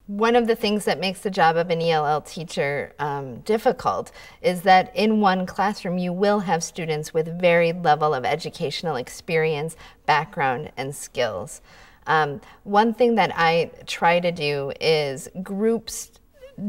One of the things that makes the job of an ELL teacher difficult is that in one classroom you will have students with varied level of educational experience, background, and skills. One thing that I try to do is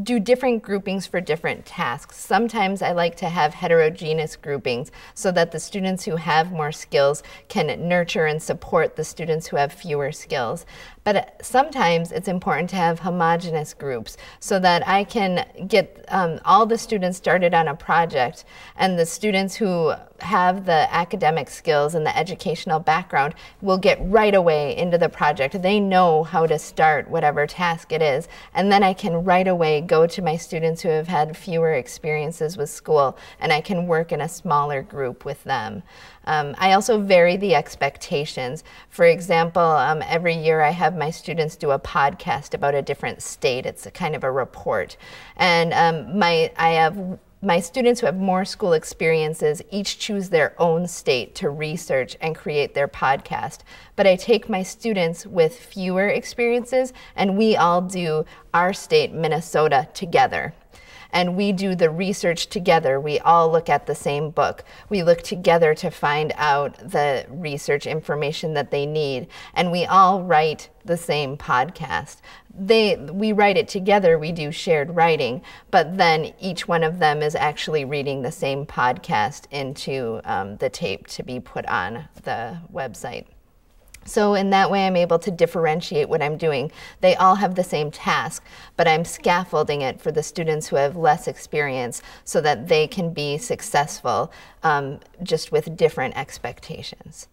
do different groupings for different tasks. Sometimes I like to have heterogeneous groupings so that the students who have more skills can nurture and support the students who have fewer skills. But sometimes it's important to have homogeneous groups so that I can get all the students started on a project, and the students who have the academic skills and the educational background will get right away into the project. They know how to start whatever task it is, and then I can right away go to my students who have had fewer experiences with school, and I can work in a smaller group with them. I also vary the expectations. For example, every year I have my students do a podcast about a different state. It's a kind of a report. And my students who have more school experiences each choose their own state to research and create their podcast. But I take my students with fewer experiences and we all do our state, Minnesota, together. And we do the research together. We all look at the same book. We look together to find out the research information that they need. And we all write the same podcast. We write it together, we do shared writing, but then each one of them is actually reading the same podcast into the tape to be put on the website. So in that way, I'm able to differentiate what I'm doing. They all have the same task, but I'm scaffolding it for the students who have less experience so that they can be successful just with different expectations.